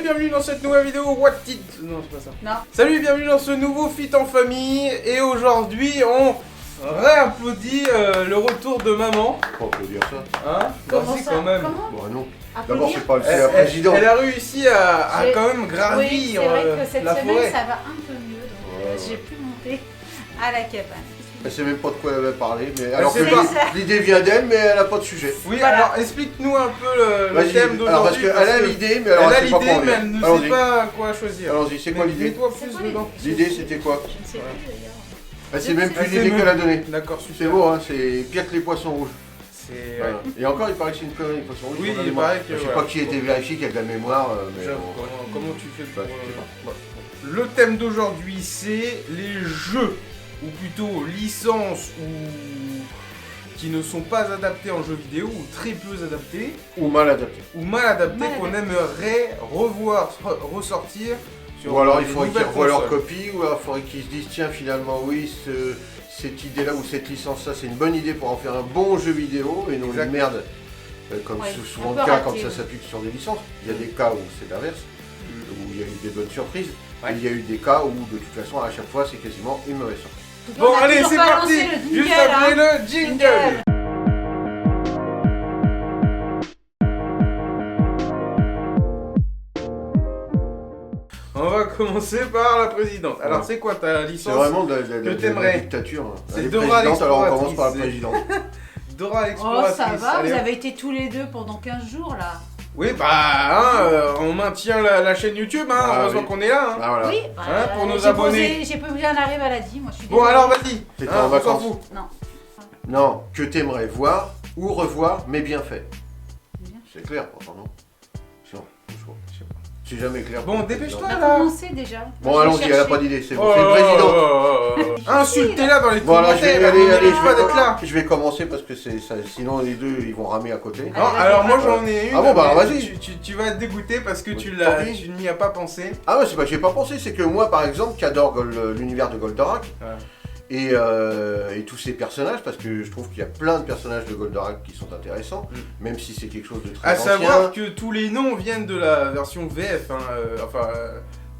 bienvenue dans cette nouvelle vidéo What It... Non, c'est pas ça. Non. Salut, bienvenue dans ce nouveau Fit en famille. Et aujourd'hui, on réapplaudit le retour de maman. On peut dire ça. Hein? Comment Si, ça? quand même. Comment? Bon, non. Applaudir. D'abord, c'est la présidente. Elle a réussi à J'ai- quand même Oui, gravir c'est vrai que cette la semaine forêt. ça va un peu mieux, donc Ouais, j'ai pu monter à la cabane. Elle sait même pas de quoi elle va parler, mais alors que sait pas. l'idée vient d'elle, mais elle a pas de sujet. Oui, Voilà. alors explique-nous un peu le Vas-y, thème alors parce d'aujourd'hui. qu'elle a l'idée, mais alors Elle a elle sait pas l'idée, quoi en mais dire. elle ne sait Allons-y. pas quoi choisir. Allons-y, c'est quoi l'idée? Mets-toi C'est plus quoi dedans. L'idée, c'était quoi? Je ne sais Ouais. plus d'ailleurs. Elle sait même plus Elle sait l'idée même- qu'elle a donnée. D'accord, C'est super. beau, hein, c'est pire que les poissons rouges. C'est... Voilà. Et encore, il paraît que c'est une connerie, les poissons rouges. Oui, ils ont de la il mémoire. paraît que, Je sais voilà. pas qui a été vérifié, qui a de la mémoire, mais J'avoue, bon, comment tu fais pour... Bah, je sais pas. Le thème d'aujourd'hui, c'est les jeux, ou plutôt licences, ou qui ne sont pas adaptés en jeux vidéo, ou très peu adaptés, Ou mal adapté. ou mal adaptés, Mal qu'on adaptés. aimerait revoir, ressortir sur Ou alors il des faudrait qu'ils nouvelles revoient leur consoles. copie, ou alors il faudrait qu'ils se disent tiens finalement oui, cette idée-là ou cette licence-là c'est une bonne idée pour en faire un bon jeu vidéo et non Exact. une merde. Comme Ouais, c'est souvent un le peu cas raté, quand ça ouais. s'applique sur des licences. Il y a des cas où c'est l'inverse, où il y a eu des bonnes surprises. Ouais. Et il y a eu des cas où de toute façon à chaque fois c'est quasiment une mauvaise surprise. Bon, On a allez, toujours c'est pas parti. lancé le jingle, Juste après hein. le jingle. On va commencer par la présidente. Alors, Ouais. c'est quoi ta C'est licence? vraiment de que la t'aimerais. dictature. C'est Elle est Dora présidente, alors on commence par la l'exploratrice. présidente. Dora Oh l'exploratrice. ça va, allez, vous hop. avez été tous les deux pendant 15 jours là. Oui, bah, hein, on maintient la chaîne YouTube, hein, Ah, heureusement oui. qu'on est là. Hein. Ah voilà. Oui, Hein, pour nos j'ai abonnés. J'ai posé un arrêt maladie, moi je suis Bon, désolée. alors vas-y. T'étais Hein, en on s'en vacances. fout. Non. Non, que t'aimerais voir ou revoir, mais bien fait. Bien. C'est clair pourtant, non? Si, c'est jamais clair. Bon, pour le dépêche-toi. On a président. commencé déjà. Bon, Moi, je allons-y, elle a cherchais. pas d'idée, c'est bon. Oh, C'est le président. Insultez-la dans les Voilà, je vais commentaires. aller, elle ne allez, mérite pas d'être là. je vais commencer parce que c'est ça, sinon les deux ils vont ramer à côté. Allez, Non, vas-y, alors moi va. j'en ai une. Ah bon, bah, mais vas-y. Tu vas être dégoûté parce que Oui, tu tant pis. tu n'y as pas pensé. Ah ouais, c'est pas que j'ai pas pensé, c'est que moi par exemple, qui adore l'univers de Goldorak Ouais. et tous ces personnages, parce que je trouve qu'il y a plein de personnages de Goldorak qui sont intéressants, même si c'est quelque chose de très À ancien. savoir que tous les noms viennent de la version VF, hein,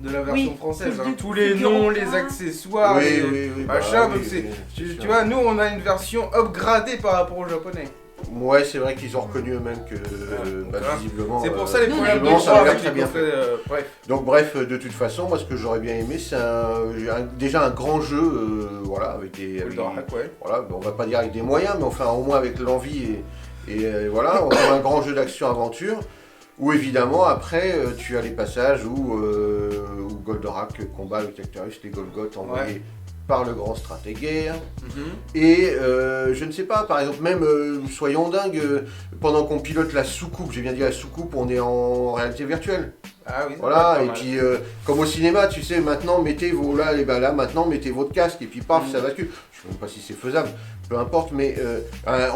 de la version Oui, française. plus Hein. du- Tous plus les du noms, requin. les accessoires, les machins. bah Donc oui, c'est, oui, tu sûr. vois, nous on a une version upgradée par rapport aux japonais. Ouais, c'est vrai qu'ils ont reconnu eux-mêmes que donc là, visiblement. C'est pour ça les nous, problèmes de visiblement, ça droit avait l'air avec très les bien coffrets, fait. bref. Donc bref, de toute façon, moi ce que j'aurais bien aimé, c'est déjà un grand jeu, voilà, avec des, Goldorak, ouais. voilà, on va pas dire avec des moyens, mais enfin au moins avec l'envie et voilà, on a un grand jeu d'action-aventure, où évidemment après tu as les passages où Goldorak combat avec Actarus, les Golgoth envoyés par le grand stratégaire. Mhm. Et je ne sais pas, par exemple, même, soyons dingues, pendant qu'on pilote la soucoupe, j'ai bien dit la soucoupe, on est en réalité virtuelle. Ah oui, ça Voilà, peut être et pas mal. puis comme au cinéma, tu sais, maintenant mettez vos là, et ben là, maintenant mettez votre casque, et puis paf, ça bascule. Je sais même pas si c'est faisable, peu importe, mais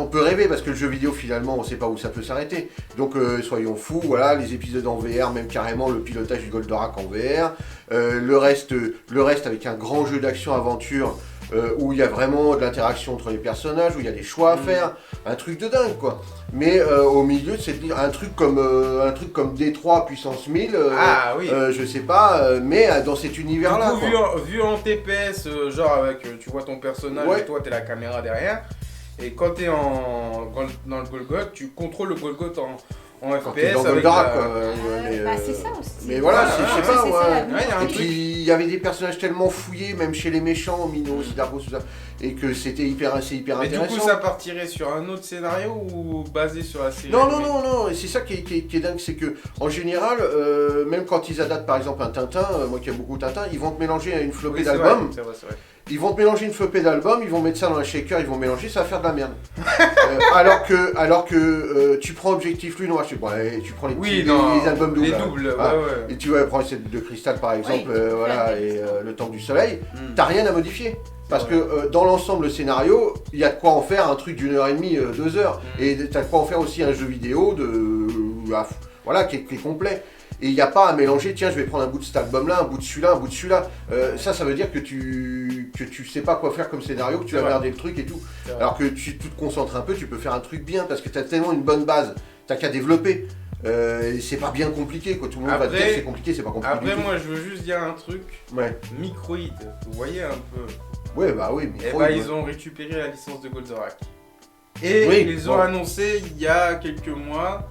on peut rêver parce que le jeu vidéo finalement, on sait pas où ça peut s'arrêter. Donc soyons fous, voilà, les épisodes en VR, même carrément le pilotage du Goldorak en VR, le reste avec un grand jeu d'action-aventure. Où il y a vraiment de l'interaction entre les personnages, où il y a des choix à faire, un truc de dingue quoi. Mais au milieu, c'est un truc comme D3 puissance 1000, Ah oui. je sais pas, mais dans cet univers-là. Du coup, quoi. vu en TPS, genre avec, tu vois ton personnage Ouais. et toi t'es la caméra derrière, et quand t'es dans le Golgoth, tu contrôles le Golgoth en Quand t'es FPS dans avec Goldorak, la- quoi. Bah c'est ça aussi. Mais voilà, Ouais, je sais ouais, pas, c'est ouais. ça, l'avenir. Ouais, y a un Et truc. puis il y avait des personnages tellement fouillés, même chez les méchants, Minos, Sidargos, tout ça, et que c'était hyper Mais du intéressant. coup, ça partirait sur un autre scénario ou basé sur la série Non, non, animée? non, non, et c'est ça qui est dingue, c'est que en général, même quand ils adaptent par exemple un Tintin, moi qui aime beaucoup Tintin, ils vont te mélanger à une flopée Oui, c'est d'albums, vrai, c'est vrai. ils vont te mélanger une flopée d'albums, ils vont mettre ça dans un shaker, ils vont mélanger, ça va faire de la merde. Alors que tu prends Objectif Lune, moi je sais pas, tu prends les, Oui, petits, non, les albums doubles. les là. doubles, Ah, ouais. Et tu vois, prends celle de Cristal par exemple, Oui, voilà, ouais, et le Temple du Soleil, Hmm. t'as rien à modifier. Parce Ouais. que dans l'ensemble, le scénario, il y a de quoi en faire un truc d'une heure et demie, 2 heures. Mm. Et t'as de quoi en faire aussi un jeu vidéo voilà, qui est complet. Et il n'y a pas à mélanger, tiens, je vais prendre un bout de cet album-là, un bout de celui-là, un bout de celui-là. Ça veut dire que tu sais pas quoi faire comme scénario, que tu C'est vas vrai. regarder le truc et tout. C'est vrai. Alors que tu te concentres un peu, tu peux faire un truc bien, parce que tu as tellement une bonne base, t'as qu'à développer. C'est pas bien compliqué, quoi. Tout le monde va te dire que c'est compliqué, c'est pas compliqué. Après, moi, je veux juste dire un truc. Ouais. Microïd, vous voyez un peu. Ouais, bah oui, Et bah, ils ont récupéré la licence de Goldorak. Et Oui, ils ont annoncé il y a quelques mois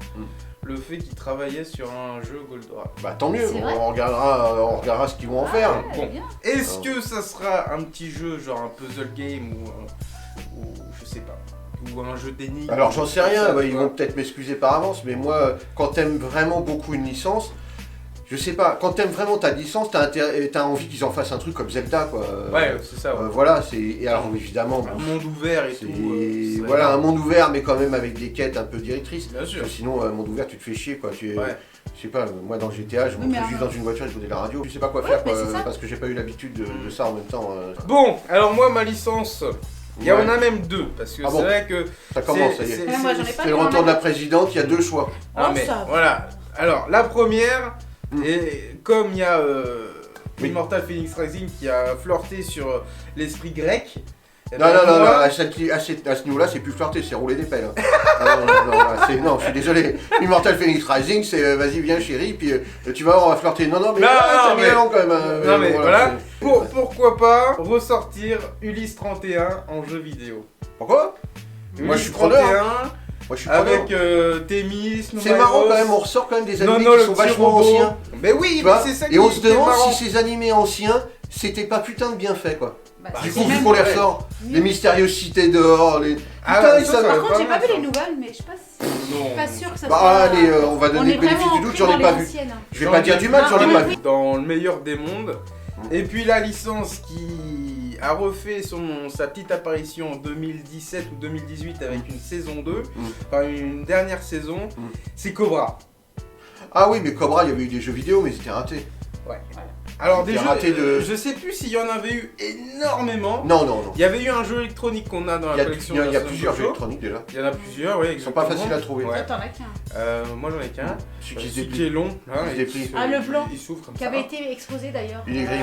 le fait qu'ils travaillaient sur un jeu Goldorak. Bah tant mieux, C'est vrai. on regardera ce qu'ils vont en faire. Ouais, Bon. bien. Est-ce que ça sera un petit jeu, genre un puzzle game ou je sais pas, ou un jeu d'énigmes? Alors j'en sais rien, Ça, bah, tu ils vois. vont peut-être m'excuser par avance, mais moi, quand t'aimes vraiment beaucoup une licence, je sais pas, quand t'aimes vraiment ta licence, t'as envie qu'ils en fassent un truc comme Zelda, quoi. Ouais, c'est ça. Ouais. Voilà, et alors évidemment, Un monde ouvert et tout. c'est voilà, vrai. un monde ouvert, mais quand même avec des quêtes un peu directrices. Bien sûr. Parce que sinon, un monde ouvert, tu te fais chier, quoi. Ouais. Je sais pas, moi dans GTA, je Oui, monte mais juste en- dans une voiture, j'écoutais la radio. Je sais pas quoi Ouais, faire, mais quoi, c'est ça. parce que j'ai pas eu l'habitude de ça en même temps. Bon, alors moi, ma licence, il Ouais. y en a même deux, parce que Ah c'est bon vrai que... Ça commence, ça y est. Ouais, moi, j'en ai pas C'est le vu retour de la un présidente, il y a deux choix. Ah, Oh, mais ça va. voilà. Alors, la première, et comme il y a Oui. Immortal Phoenix Rising qui a flirté sur l'esprit grec... eh Non, ben, non, non, moi- à ce niveau-là, c'est plus flirter, c'est rouler des pelles. Hein. Non, je suis désolé. Immortal Phoenix Rising, c'est vas-y, viens chérie, puis tu vas voir, on va flirter. Non, mais Non, ça mais- met long quand même. Hein. Non mais voilà, c'est- pourquoi pas ressortir Ulysse 31 en jeu vidéo. Pourquoi Moi, je Ulysse suis preneur. 31 Moi, je suis preneur. avec Thémis, C'est marrant quand même, on ressort quand même des animés non, qui le sont petit vachement robot. anciens. Mais oui, Tu mais vois c'est ça qui Et on se qui est demande marrant. si ces animés anciens, c'était pas putain de bien fait, quoi. Bah, Du c'est coup, vu même- qu'on les ressort, les mystérieuses cités dehors, les... Ah, Putain, ouais, ils ça, savent- ça va Par contre, j'ai pas mal, vu ça. les nouvelles, mais je sais pas si... Je Non. suis pas sûre que ça Bah soit... allez, on va donner est le bénéfice vraiment du doute, ancré j'en ai dans pas les vu. anciennes, hein. Je vais pas dire du mal, j'en ai pas vu. Dans le meilleur des mondes. Et puis la licence qui a refait sa petite apparition en 2017 ou 2018 avec une saison 2, enfin une dernière saison, c'est Cobra. Ah oui, mais Cobra, il y avait eu des jeux vidéo, mais c'était raté. Ouais. Alors des C'était jeux, raté de- je sais plus s'il y en avait eu énormément. Non, non, non. Il y avait eu un jeu électronique qu'on a dans Il y la a, collection. il y a de la plusieurs jeux Sojo. électroniques déjà. Il y en a plusieurs, oui. Ils sont pas faciles à trouver. Ouais. Toi, t'en as qu'un. Moi j'en ai qu'un. Celui qui se Celui déplie. qui est long, là, Il se et déplie. qui- Ah, le blanc. Il s'ouvre comme Qui ça. avait été exposé d'ailleurs. Il est Euh, gris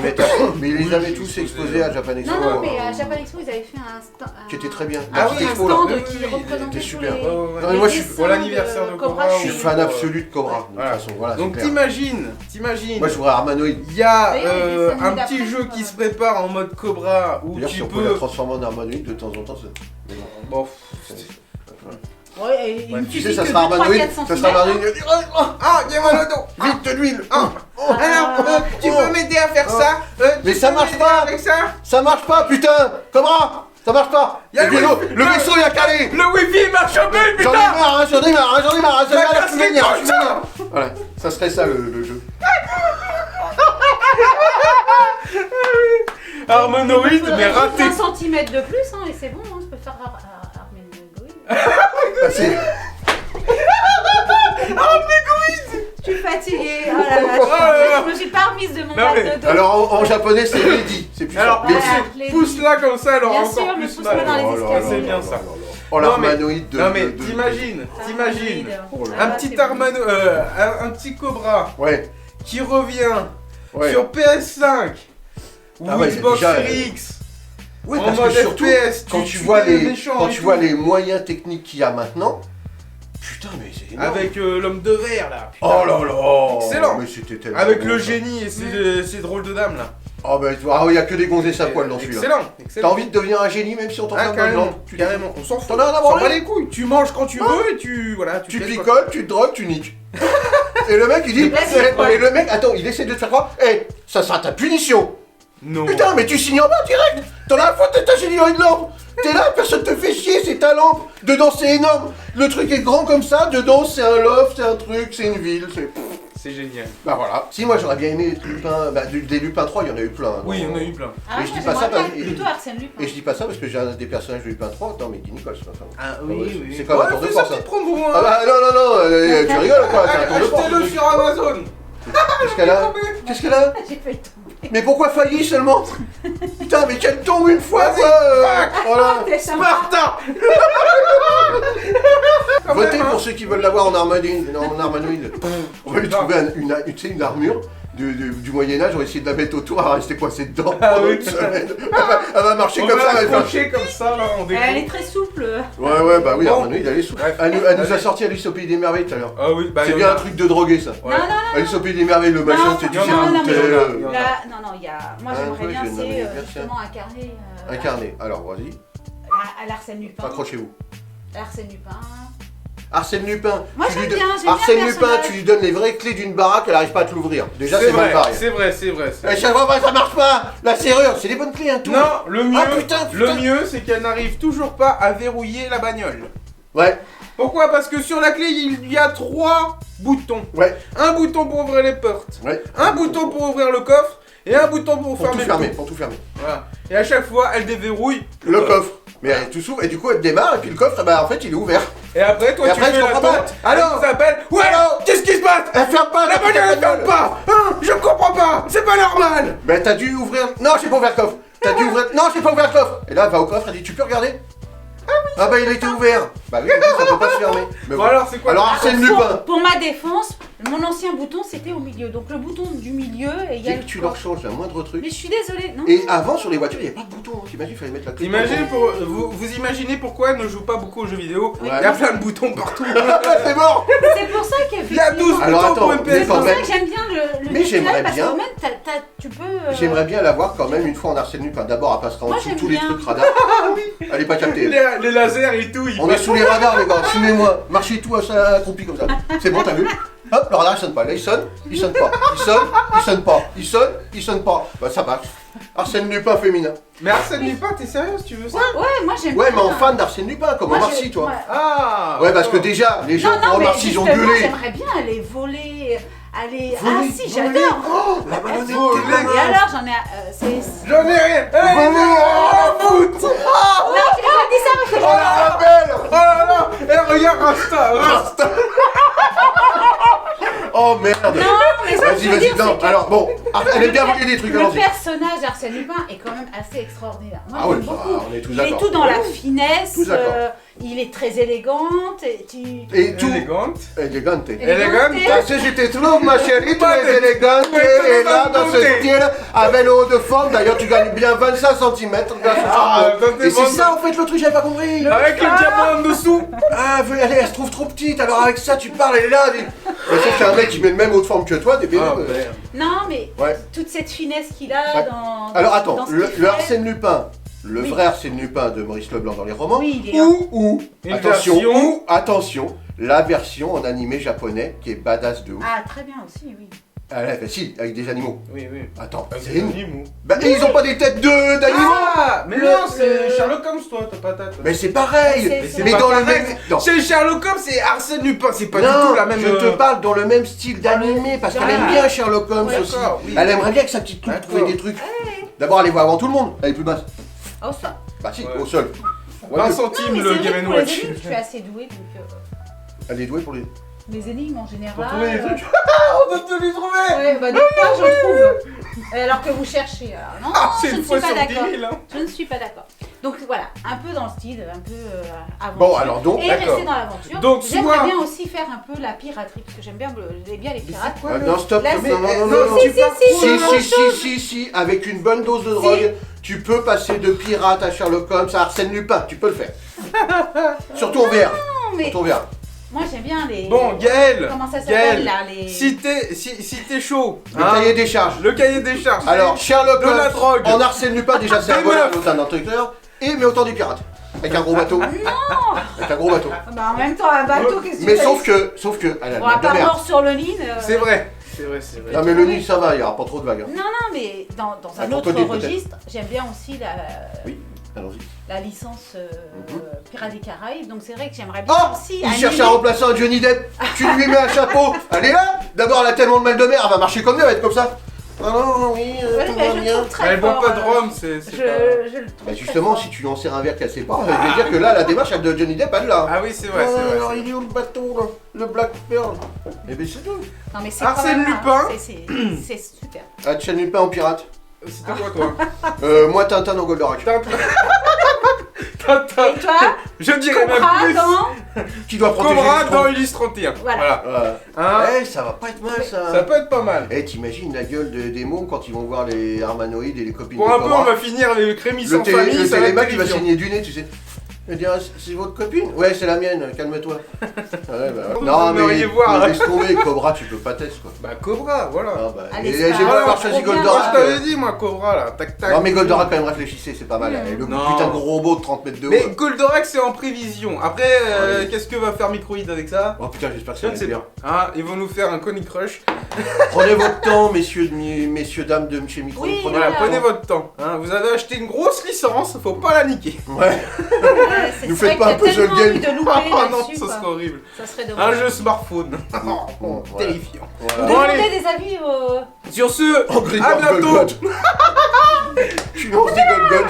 mais ils les Oui, avaient j'ai tous exposé, exposés à Japan Expo. Non, mais à Japan Expo, ils avaient fait un stand. Qui était très bien. Ah La oui, petite un expo, là. stand Oui, qui oui, représentait c'était tous super. les. Ouais, ouais, ouais. Non, mais moi, je suis- dessins pour l'anniversaire de Cobra, Je suis fan absolu de Cobra, de toute Voilà. façon. Voilà, Donc c'est clair. t'imagines, Moi, je voudrais Armanoïde. il y a D'ailleurs, il y a des un années petit d'après, jeu quoi. qui se prépare en mode Cobra où D'ailleurs, tu si on peut la peux... transformer en Armanoïde de temps en temps, c'est... Mais bon. Bon, Ouais, et il Ouais, me Tu suffit sais, ça que sera 2, 3, Armanoïde, 4 ça cm. sera Armanoïde. ah, il y a mal au dos. Vite de l'huile. Alors, tu peux m'aider à faire ça Mais Tu ça peux marche m'aider pas. avec ça. Ça marche pas, putain. Cobra, ça marche pas. Y a Le le vélo, wifi. le vaisseau, il a calé. Le wifi marche plus, J'en ai putain. marre, hein, j'en ai marre, Ça ça casse les m'énerve, couilles, je m'énerve. Voilà, ça serait ça le jeu. Harmonoïde, mais raté. 1 cm de plus, hein, et c'est bon, hein, je peux faire Armégoïde. Ah, c'est- Je suis fatiguée, oh là là, je me suis pas remise de mon Non, mal mais- de dos. Alors en japonais, c'est Lady, c'est plus Alors, fort. Voilà, les pousse-la comme ça, elle aura Bien encore sûr, mais plus pousse-moi mal. dans les Oh là escaliers. là C'est là bien là ça. là là. Oh Non, mais- l'Armanoïde de... Non mais de- t'imagines, Armégoïde. Oh là un là, petit c'est bon. un petit Cobra Ouais, qui revient ouais. sur PS5 ou Ah ouais, Xbox déjà, Series X Oui, en parce mode que surtout, FPS, quand tu tu vois tues des les, méchants quand et tu tout. vois les moyens techniques qu'il y a maintenant, putain mais c'est énorme. Avec l'homme de verre là, putain. Oh là là. Excellent. Mais c'était tellement Avec bon, le ça. génie et ses drôles de dames là. Oh bah il y a que des gonzesses à poil dans celui-là. Excellent, T'as excellent. envie de devenir un génie même si on Ah, t'enferme dans le carrément, ventre, tu carrément. On s'en fout. T'en as un à On s'en branler. bat les couilles. Tu manges quand tu veux et tu voilà, Tu fais ce que- picoles, tu te drogues, tu niques. Et le mec il dit, La vie, quoi. et le mec, attends, il essaie de te faire croire, ça sera ta punition. Non. Putain, mais tu signes en bas direct. T'en as la faute de ta génie dans une lampe. T'es là, personne te fait chier, c'est ta lampe. Dedans c'est énorme. Le truc est grand comme ça, dedans c'est un loft, c'est un truc, c'est une ville, c'est... C'est génial. Bah voilà. Si moi j'aurais bien aimé Lupin, bah des Lupin 3, il y en a eu plein. Oui, non. on a eu plein. Ah, Et je moi, dis pas ça j'aimerais parce- bien plutôt Arsène Lupin. Et je dis pas ça parce que j'ai un des personnages de Lupin 3, non mais Guy Nicole, c'est pas ça. Ah oui, c'est comme un tour de fais sa force, petite promo, hein. Ah bah non, tu rigoles quoi, c'est un tour de force. Achetez-le sur Amazon. Qu'est-ce qu'elle a Qu'est-ce qu'elle a J'ai failli tomber. Mais pourquoi failli seulement Putain, mais qu'elle tombe une fois Vas-y, quoi Voilà. T'es sympa. Sparta. Quand Votez même, hein. pour ceux qui veulent l'avoir en armanoïde. On va lui trouver une armure, du Moyen-Âge ont essayé de la mettre autour, elle va rester coincée dedans Ah pendant oui. une semaine. Elle va marcher On comme va ça, elle va accrocher comme ça, là, on découvre. Elle est très souple. Ouais, bah oui, Bon. Armand, il allait sous. Bref. Elle nous a sorti Alice au Pays des Merveilles tout à l'heure. Ah oui, bah C'est il y bien en un a. truc de drogué, ça. Ouais. Non, Alice au Pays des Merveilles, le machin, Non, tu sais, tu non, sais, non, où non, t'es, mais- Là, non, il y a. Moi, Ah, j'aimerais oui, bien, je vais c'est nommer, bien justement incarner. incarné. Alors, vas-y, À l'Arsène Lupin. accrochez-vous. Arsène Lupin. Arsène Lupin, Moi, tu lui j'aime donnes- bien, j'aime bien Arsène le Lupin, personnage. tu lui donnes les vraies clés d'une baraque, elle arrive pas à te l'ouvrir. Déjà, c'est mal vrai, barré. c'est vrai, c'est vrai. Et chaque fois, ça marche pas. La serrure, c'est des bonnes clés, hein, tout. Non, le mieux, Ah, putain. le mieux, c'est qu'elle n'arrive toujours pas à verrouiller la bagnole. Ouais, Pourquoi? Parce que sur la clé, il y a 3 boutons. ouais, Un bouton pour ouvrir les portes, ouais. un bouton pour ouvrir le coffre et un bouton pour Pour tout fermer fermer, le pour tout fermer. Voilà. Et à chaque fois, elle déverrouille Le coffre. Mais elle tout s'ouvre et du coup elle démarre et puis le coffre, bah en fait il est ouvert. Et après, toi, Et tu après, fais je la comprends pas. tante. Alors elle s'appelle. Ouais, Alors qu'est-ce qui se passe? Elle ferme pas. La bagnole ne ferme pas. Hein, je comprends pas. C'est pas normal. Mais t'as dû ouvrir. Non, j'ai pas ouvert le coffre. T'as dû ouvrir. Non, j'ai pas ouvert le coffre. Et là elle va au coffre, elle dit tu peux regarder? Ah bah il a été ouvert. Bah oui, du coup, ça peut pas se fermer. Mais Bon, alors, c'est quoi? Alors Arsène Lupin. Pour ma défense, mon ancien bouton c'était au milieu. Donc le bouton du milieu et il y a Dès le que tu leur coffre. changes un moindre truc. Mais je suis désolée, non. Et avant sur les voitures, il n'y avait pas de bouton. T'imagines, il fallait mettre la clé. Imagine vous imaginez pourquoi elle ne joue pas beaucoup aux jeux vidéo. Ouais. Il y a plein de boutons partout. C'est mort. C'est pour ça Il y a 12 qu'effectivement. Alors, boutons pour attends, une C'est mais PS. quand pour ça même- que j'aime bien le Mais visuel, j'aimerais parce bien- qu'au même tu peux. J'aimerais bien la voir quand même une fois en Arsène Lupin. D'abord, elle passera en Moi, dessous de j'aime tous les bien. trucs radars. Elle est pas captée. Les lasers et tout. On est sous les radars, les gars. Suivez-moi. Marchez tout à ça accroupi comme ça. C'est bon, t'as vu? Hop, le radar il sonne pas. Là il sonne pas. Il sonne, il sonne pas. Il sonne pas. Bah ça marche. Arsène Lupin féminin. Mais Arsène Lupin, t'es sérieuse, tu veux ça? Ouais, moi j'aime Ouais, bien. mais en fan d'Arsène Lupin, comme Moi, Omar j'ai- Sy, toi. ouais. Ah. Ouais, parce que d'accord. déjà, les gens Non, pour non, mais Omar Sy, ils ont justement, gueulé. j'aimerais bien aller voler, aller. Ah Voler, si, voler. j'adore. Oh, la ballonnette, Voler. t'es Et malade. alors, j'en ai. C'est. J'en ai rien. Voler. Foot. Non, je n'ai pas dit ça parce que Oh la rebelle. Oh là là. Eh, regarde Rasta. Rasta. Oh merde. Non, mais ça, Vas-y, je veux vas-y, dire, non. c'est que Alors bon, elle aime bien voler des trucs, le allons-y. personnage d'Arsène Lupin est quand même assez extraordinaire. Moi, Ah ouais, j'aime ça, beaucoup. on est tous Il est d'accord. tout dans la finesse. Tous d'accord. Il est très élégante. Et tout. Élégante. Élégante. Élégante. Parce que je te trouve, ma chérie, Pas très de- élégante Ouais, et là, dans ce beauté. style, avec le haut de forme. D'ailleurs, tu gagnes bien 25 cm grâce Ah, au chapeau. ça, Et c'est bon. ça, en fait, le truc, j'avais pas compris. Avec le diamant en dessous. Ah, elle se trouve trop petite, alors avec ça, tu parles, elle est là. Mais sauf qu'un mec qui met le même haut de forme que toi, des Ah, pédés. merde. Non, mais Ouais. toute cette finesse qu'il a Ouais. dans. Alors attends, dans ce le qu'il fait. Arsène Lupin, le Oui. vrai Arsène Lupin de Maurice Leblanc dans les romans, Oui, il est. ou, Une attention, version. ou, attention, la version en animé japonais qui est badass de ouf. Ah, très bien aussi, oui. Ah là, bah si, avec des animaux. Oui, oui. Attends, Avec c'est des une... animaux. Bah, et ils ont pas des têtes d'animaux. Ah, mais Le- non, c'est le- Sherlock Holmes, toi, t'as pas ta. Mais c'est pareil. C'est- Mais pas dans le pareil. même... Non. Chez Sherlock Holmes, c'est Arsène Lupin, c'est pas du Non, tout la même. je te parle dans le même style d'animé parce qu'elle Ah, aime bien Sherlock Holmes ouais, aussi. d'accord, oui. Elle aimerait bien que sa petite troupe D'accord. trouve des trucs. D'abord, elle les voit avant tout le monde. Elle est plus basse. Oh, ça. Bah si, Ouais. au sol. 20 Ouais, centimes Non, mais le c'est vrai que Game pour les Watch. énigmes, je suis assez douée, donc. elle est douée pour les... Les énigmes en général. Pour trouver des trucs. On doit te les trouver. Ouais, bah des fois je trouve. Alors que vous cherchez. Alors, non, Ah, c'est je ne une suis fois pas sur d'accord. 10 000. Hein. Je ne suis pas d'accord. Donc voilà, un peu dans le style, un peu aventure. Bon, alors donc, Et d'accord. rester dans l'aventure. Donc, j'aimerais soit- bien aussi faire un peu la piraterie, parce que j'aime bien les pirates. quoi, non, stop, Là, non, c'est- non, non, non, non, non. tu pars si, pour Si, le- si, avec une bonne dose de drogue, tu peux passer de pirate à Sherlock Holmes à Arsène Lupin, tu peux le faire. Surtout en VR. Non, mais Surtout en VR. moi j'aime bien les. Bon, Gaël. Comment ça Gaël, s'appelle là les... Si t'es chaud, Le hein, cahier des charges. le cahier des charges. Alors, Sherlock de la Holmes drogue. en Arsène Lupin, déjà c'est un Des voleur, meufs. l'autre un inspecteur, et mais autant des pirates. Avec un gros bateau. Avec un gros bateau. Bah, en même temps, un bateau, qu'est-ce que Mais tu sauf que, elle a Bon, une à de part merde. mort sur le lit. C'est vrai, c'est vrai, c'est vrai. Non mais le Nil ça va, il n'y aura pas trop de vagues. hein. Non, non, mais dans un Attends, autre peut-être. registre, j'aime bien aussi Oui, allons-y. la licence Mhm. Pirates des Caraïbes, donc c'est vrai que j'aimerais bien Oh, aussi il cherche à remplacer un Johnny Depp. Tu lui mets un chapeau. Elle est là. D'abord, elle a tellement de mal de mer, elle va marcher comme elle va être comme ça. Ah non, oui, Ouais, tout mais va je le bien. trouve très Elle boit fort, pas de rhum, c'est Je, pas. je le trouve Bah très justement, fort. si tu lui en sers un verre cassé pas, je vais dire que là, la démarche elle de Johnny Depp, elle est là. Ah oui, c'est vrai, c'est vrai. alors c'est il est où le bateau là? Le Black Pearl. Eh ben c'est tout. Non, mais c'est Arsène quand même, Lupin. C'est super. Arsène Lupin en pirate. vrai. C'était quoi, toi Moi Tintin dans Goldorak. Tintin. Tintin. Et toi, Je dirais même Cobra plus. dans... Qui doit protéger Cobra les dans troncs. Ulysse 31. Voilà. Hein Ça va pas être mal ça. Ça peut être pas mal. Eh, t'imagines la gueule des mômes quand ils vont voir les Armanoïdes et les copines Pour de un peu, Cobra. on va finir avec Rémi Le sans famille, ça va téléma être qui va terrifiant. saigner du nez, tu sais. Il va dire, c'est votre copine? Ouais, c'est la mienne, calme-toi. Ouais, bah, Vous non, aimeriez mais voir. laisse tomber, Cobra, tu peux pas tester quoi. Bah Cobra, voilà. Ah, bah, Allez, et c'est j'ai pas- pas avoir trop choisi bien, Moi Goldorak. je t'avais dit moi Cobra là, tac tac. Non mais Goldorak quand même réfléchissez, c'est pas mal. Mm. Le Non. putain de gros robot de 30 mètres de haut. Mais Goldorak c'est en prévision. Après, Ouais. qu'est-ce que va faire Microïd avec ça? Oh putain, j'espère que Je ça ne va être sais bien. pas. Hein, ils vont nous faire un Conny Crush. Prenez votre temps, messieurs, dames de chez Micro. Oui, Voilà, Voilà. prenez votre temps. Hein, vous avez acheté une grosse licence, faut pas la niquer. Ouais. C'est Nous vrai faites pas qu'il y a un puzzle tellement game. eu de loupés Ah non, là-dessus, ça quoi. serait horrible. Ça serait Un dommage. jeu smartphone. Voilà. Terrifiant. Voilà. Bon, allez. Demandez des avis au... Sur ce, Angry à Bird bientôt. God. Tu lances des God.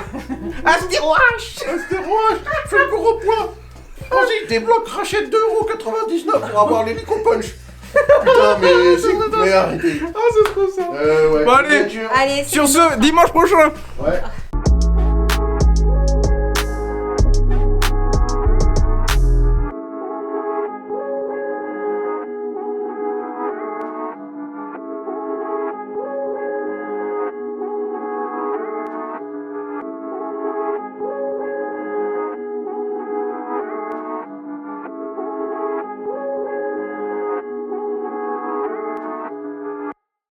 Astéroche. Astéroïde, fais le gros point. Vas-y, débloque, rachète 2,99€ pour avoir l'hélico punch. Putain, mais arrêtez. Ah, c'est trop ça. Ouais. Bon, allez. Bien sûr. Allez, c'est Sur ce, dimanche prochain. Ouais.